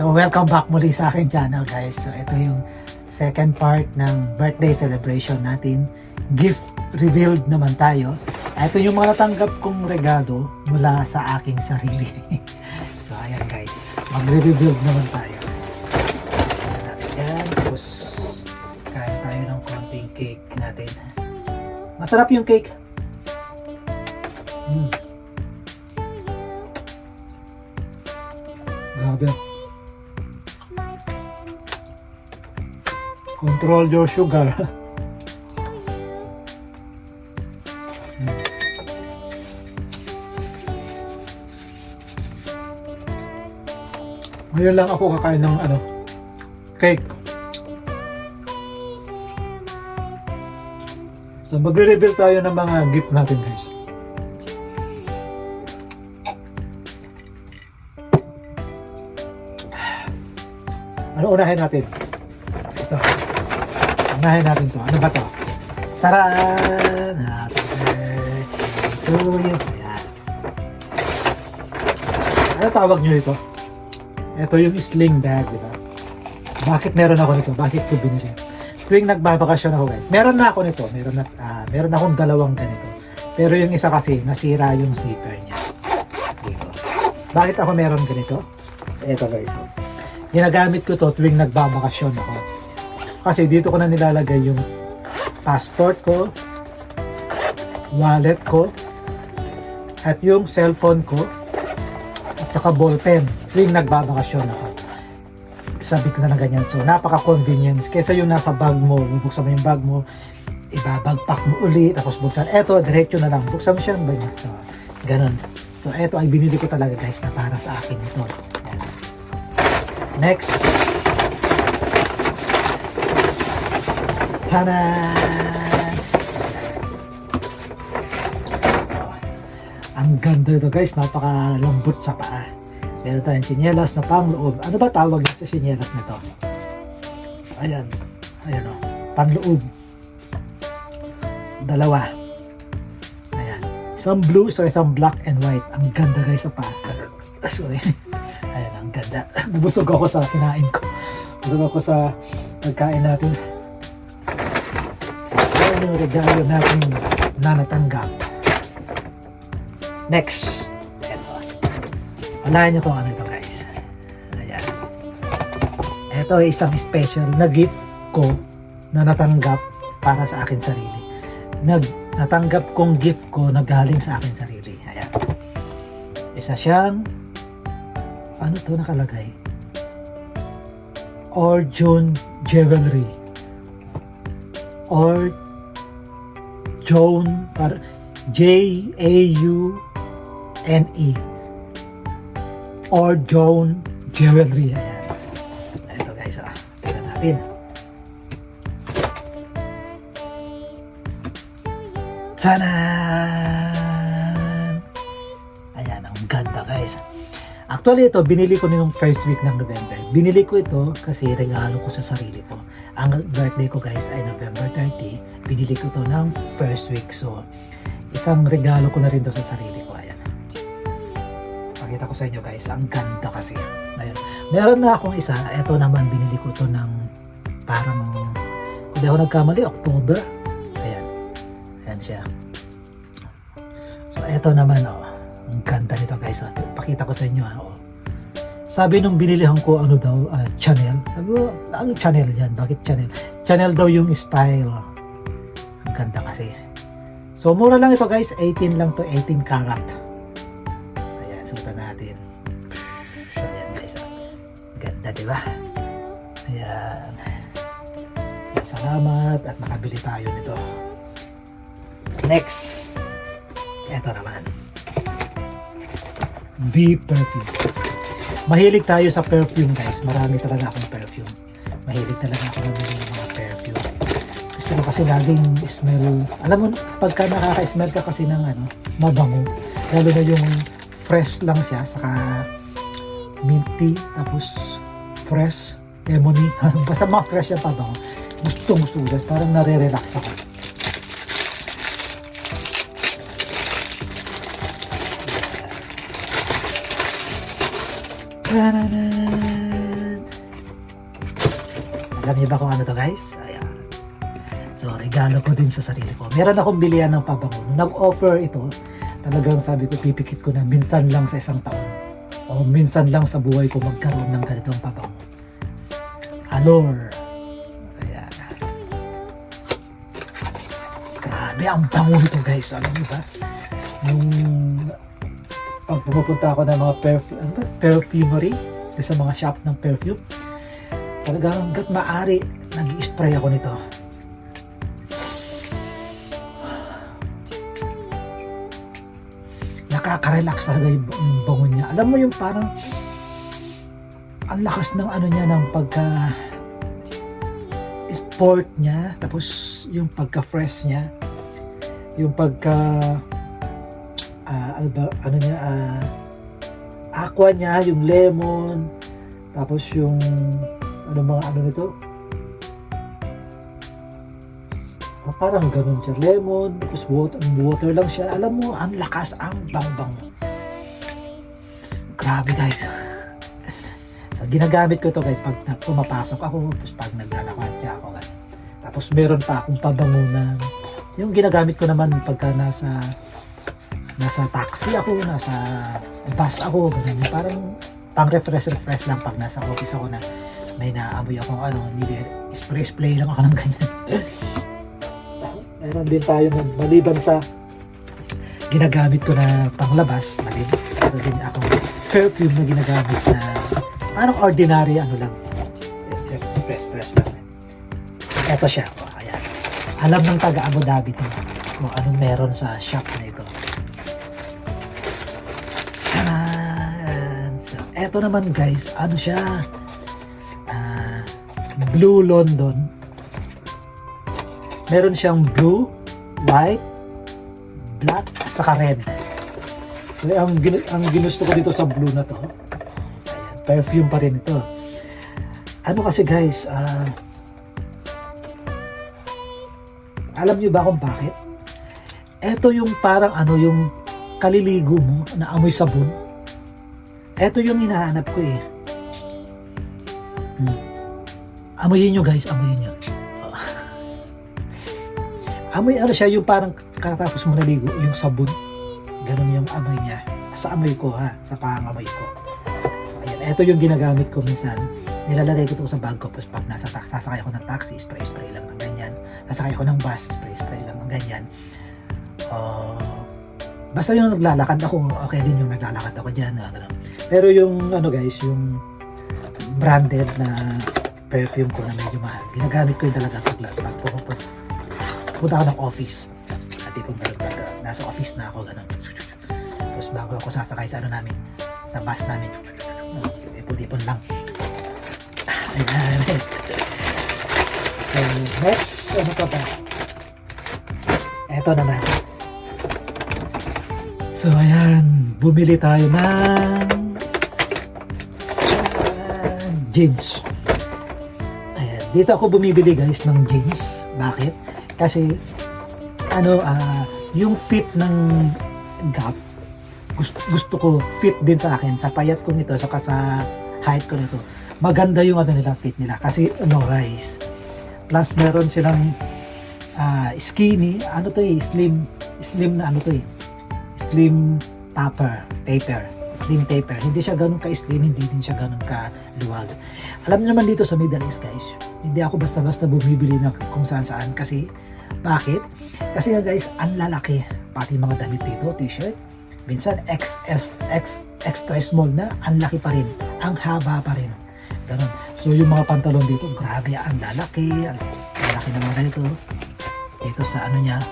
So welcome back muli sa akin channel guys. So ito yung second part ng birthday celebration natin. Gift revealed naman tayo. Ito yung mga natanggap kong regalo mula sa aking sarili. So ayan guys, magre-revealed naman tayo. Ayan natin yan. Tapos kain tayo ng konting cake natin. Masarap yung cake. Grabe. Control your sugar. Ngayon lang ako kakain ng cake. So magre-reveal tayo ng mga gift natin guys. Ano unahin natin? Ito. Unahin natin to. Ano ba to? Taraan! Happy birthday to you. Ayan. Ano tawag nyo ito? Ito yung sling bag, di ba? Bakit meron ako nito? Bakit ko binili? Tuwing nagbabakasyon ako guys. Meron na ako nito. Meron akong dalawang ganito. Pero yung isa kasi, nasira yung zipper niya. Dito. Bakit ako meron ganito? Ito guys. Ginagamit ko to tuwing nagbabakasyon ako. Kasi dito ko na nilalagay yung passport ko, wallet ko, at yung cellphone ko, at saka ballpen tuwing nagbabakasyon ako. Sabit na ng ganyan. So, napaka-convenience. Kesa yung nasa bag mo, bubuksan mo yung bag mo, ibabagpak mo ulit, tapos buksan. Eto, diretso na lang. Buksan mo siya ng banyan. So, ganun. So, eto ay binili ko talaga guys na para sa akin ito. Ayan. Next. Tada! Ang ganda ito guys, napakalambot sa paa. Meron tayong tsinelas na pangloob. Ano ba tawag sa tsinelas nito? Ayan. Ayan o. Panloob. Dalawa. Ayan. Isang blue, so isang black and white. Ang ganda guys sa paa. Sorry. Ayan, ang ganda. Nabusog ako sa kinain ko. Busog ako sa pagkain natin. So, ayan yung regalo natin na natanggap. Next. Ito. Alayan nyo kung ano ito guys. Ayan. Ito ay isang special na gift ko na natanggap para sa akin sarili. Natanggap kong gift ko na galing sa akin sarili. Ayan. Isa siyang ano to nakalagay? Orjone Jewelry. Orjone J-A-U-N-E. Orjone Jewelry. Ayan. Ito guys, tignan natin. Tadaan! Ayan, ang ganda guys. Actually ito, binili ko nung first week ng November. Binili ko ito kasi regalo ko sa sarili ko. Ang birthday ko guys ay November 30. Binili ko ito ng first week. So, isang regalo ko na rin ito sa sarili ko. Ayan. Pakita ko sa inyo guys. Ang ganda kasi. Ayan. Meron na akong isa. Ito naman, binili ko ito ng parang, kung di ako nagkamali, October. Ayan. Ayan siya. So, ito naman ang ganda nito guys. Pakita ko sa inyo. Sabi nung binilihan ko ano daw, Chanel. Sabi ko, ano Chanel yan? Bakit Chanel? Chanel daw yung style. Ang ganda kasi. So mura lang ito guys. 18 lang to, 18 karat. Ayan, suotan natin. Ayan guys. Ganda diba? Ayan. Salamat at nakabili tayo nito. Next. Ito naman. V perfume. Mahilig tayo sa perfume guys. Marami talaga akong perfume. Mahilig talaga ako namili ng mga perfume. Gusto ko kasi laging smell. Alam mo, pagka nakaka-smell ka kasi ng mabango. Lalo na yung fresh lang siya. Saka minty. Tapos fresh. Lemony. Basta mga fresh yung pabango. Gustong sulat. Parang nare-relax ako. Alam niyo ba kung ano to guys? Ayan. So, regalo ko din sa sarili ko. Meron akong bilihan ng pabango. Nung nag-offer ito, talagang sabi ko, pipikit ko na minsan lang sa isang taon. O minsan lang sa buhay ko magkaroon ng ganitong pabango. Allure. Ayan. Grabe, ang bango nito guys. Alam niyo ba? Yung pag pumupunta ako ng mga perfumery, sa mga shop ng perfume, talagang hanggat maaari, nag-i-spray ako nito. Nakaka-relax talaga yung bango niya. Alam mo yung parang ang lakas ng ano niya, ng pagka sport niya, tapos yung pagka-fresh niya, yung pagka ano niya, aqua niya, yung lemon, tapos yung ano nito, parang ganun siya, lemon, tapos water lang siya. Alam mo, ang lakas, ang bang-bang. Grabe guys. So, ginagamit ko to guys pag pumapasok ako, tapos pag naglalakad siya ako ganun. Tapos meron pa akong pabango na yung ginagamit ko naman pagka nasa taxi ako, nasa bus ako, ganun. Parang pang refresh lang pag nasa office ako na may naamoy akong hindi spray lang ako ng ganyan. Meron din tayo ng maliban sa ginagamit ko na panglabas, meron din akong perfume na ginagamit na parang ordinary lang, fresh lang. Ito siya, ayan. Alam ng taga Abu Dhabi to kung anong meron sa shop na ito. So, eto naman guys, siya, Blue London. Meron siyang blue, white, black, at saka red. So, ang ginusto ko dito sa blue na to, ayan, perfume pa rin ito. Kasi guys, alam niyo ba kung bakit? Ito yung parang yung kaliligo mo na amoy sabon. Ito yung hinahanap ko eh. Amoyin nyo guys, amoyin nyo. Amoy siya, yung parang katapos mo naligo, yung sabon. Ganun yung amoy niya. Sa amoy ko sa pangamoy ko. So, ayan, ito yung ginagamit ko minsan. Nilalagay ko ito sa bag ko. Pag sasakay ako ng taxi, spray lang ng ganyan. Sasakay ako ng bus, spray lang ng ganyan. Basta yung naglalakad ako, okay din yung naglalakad ako dyan. Pero yung guys, yung branded na perfume ko na medyo mahal, ginagamit ko yung talaga pag punta ako ng office. At kung nasa office na ako, gano'n. Tapos bago ako sasakay sa namin, sa bus namin, ipon-ipon lang. Ayan. So, next, pa? Eto naman. So, ayan. Bumili tayo ng jeans. Ayan. Dito ako bumibili guys ng jeans. Bakit? Kasi yung fit ng Gap, gusto ko fit din sa akin, sa payat ko nito, saka sa height ko nito. Maganda yung nila, fit nila kasi low rise. Plus meron silang skinny, slim na slim slim taper. Hindi siya ganun ka-slim, hindi din siya ganun ka-luwag. Alam niyo naman dito sa Middle East guys, hindi ako basta-basta bumibili ng kung saan-saan. Kasi, bakit? Kasi guys, ang lalaki. Pati mga damit dito, t-shirt. Minsan, extra small na, ang laki pa rin. Ang haba pa rin. Ganun. So, yung mga pantalon dito, grabe, ang lalaki. Ang lalaki naman ganito. Dito sa niya,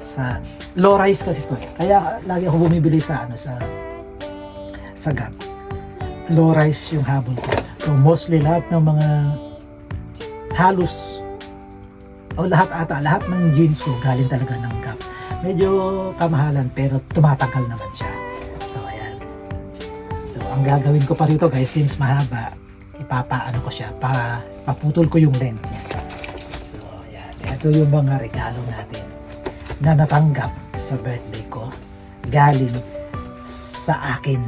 sa low rise kasi ito. Kaya, lagi ako bumibili sa Gap. Low rise yung habol ko. So, mostly lahat ng mga halos lahat ng jeans ko galing talaga ng Gap. Medyo kamahalan pero tumatagal naman siya. So ayan. So ang gagawin ko pa rito guys, since mahaba, ko siya, paputol ko yung length niya. So ayan. Ito yung mga regalo natin na natanggap sa birthday ko galing sa akin.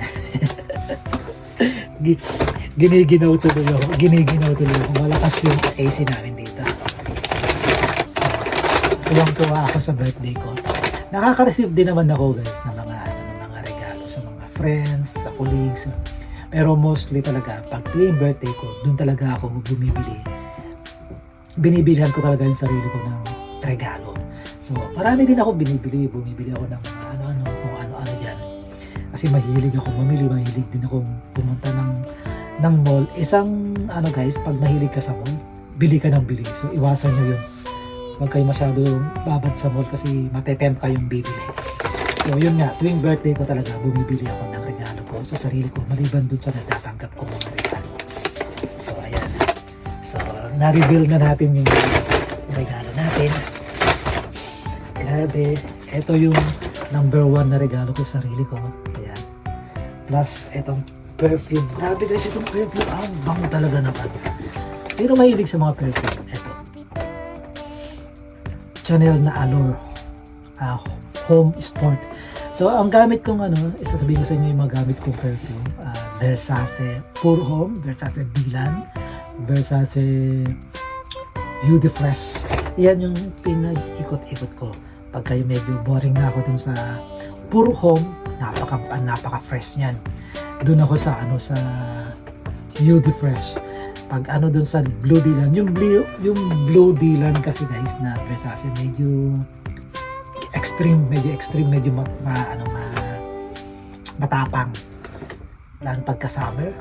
Giniginaw tuloy ako. Giniginaw tuloy ako. Malakas yung AC namin dito. So, tuwang-tuwa ako sa birthday ko. Nakaka-receive din naman ako guys ng mga regalo sa mga friends, sa colleagues. Pero mostly talaga, pag tuwing birthday ko, doon talaga ako bumibili. Binibilihan ko talaga yung sarili ko ng regalo. So, marami din ako binibili. Bumibili ako ng mga ano-ano, kung ano-ano dyan. Kasi mahilig ako mamili, mahilig din ako pumunta ng mall. Isang guys, pag mahilig ka sa mall, bili ka ng bili. So, iwasan nyo yun. Huwag kayo masyadong babad sa mall kasi matetempt kayong bibili. So, yun nga, tuwing birthday ko talaga, bumibili ako ng regalo ko sa sarili ko, maliban dun sa natatanggap ko mga regalo. So, ayan. So, na-reveal na natin yung regalo natin. Grabe. Ito yung number 1 na regalo ko sa sarili ko. Ayan. Plus, itong perfume. Grabe guys, itong perfume. Ang bango talaga naman. Pero mahilig sa mga perfume. Ito. Chanel na Allure. Home Sport. So, ang gamit kong isasabihin ko sa inyo yung mga gamit kong perfume. Versace Pure Home, Versace Dylan, Versace Eau de Fresh. Yan yung pinag-ikot-ikot ko. Pag kayo medyo boring na ako dun sa Pure Home, napaka-fresh niyan. Dun ako sa Eau de Fresh. Pag dun sa Blue Dylan, yung Blue Dylan kasi guys na Versace medyo extreme, medyo matapang. Lalo pagka summer.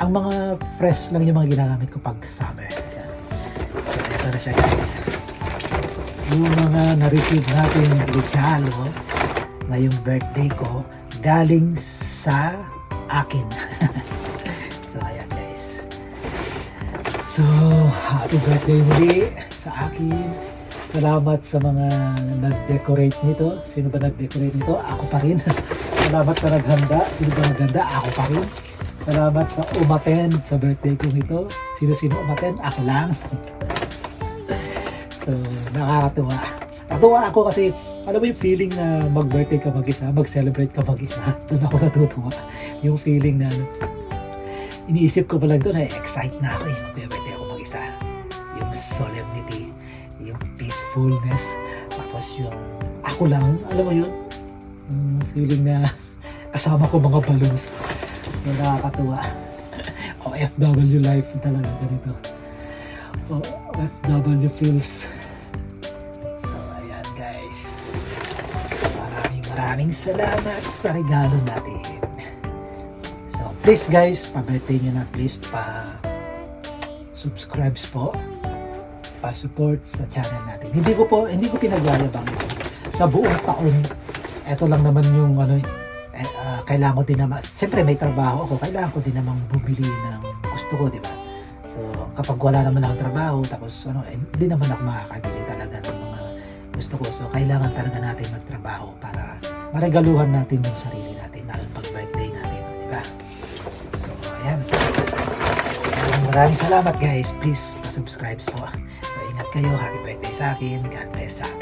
Ang mga fresh lang yung mga ginagamit ko pag summer. Ayan. So, ito na siya guys. Yung mga na-receive natin regalo ngayong birthday ko galing sa akin. So, ayan guys. So, happy birthday muli sa akin. Salamat sa mga nag-decorate nito. Sino ba nag-decorate nito? Ako pa rin. Salamat sa naghanda. Sino ba naghanda? Ako pa rin. Salamat sa umattend sa birthday ko nito. Sino umattend? Ako lang. So, nakakatuwa. Natuwa ako kasi, alam mo yung feeling na mag-birthday ka mag-isa, mag-celebrate ka mag-isa. Doon ako natutuwa. Yung feeling na, iniisip ko pa lang doon, excite na ako mag-birthday ako mag-isa. Yung solemnity, yung peacefulness, tapos yung ako lang, alam mo yun, feeling na kasama ko mga balloons. So, nakakatuwa. OFW life talaga ganito. OFW feels. So, ayan guys. Maraming salamat sa regalo natin. So, please guys, pa-birthday nyo na, please pa-subscribe po, pa-support sa channel natin. Hindi ko pinagyayabang sa buong taon. Ito lang naman yung kailangan ko din naman, siyempre may trabaho ako, kailangan ko din naman bumili ng gusto ko, di ba? So, kapag wala naman akong trabaho, tapos hindi naman ako makakabili talaga ng mga gusto ko. So, kailangan talaga natin magtrabaho para maregaluhan natin yung sarili natin, lalo pag birthday natin, di ba? So, ayan. Maraming salamat guys. Please, pa-subscribe po. So, ingat kayo. Happy birthday sa akin. God bless sa akin.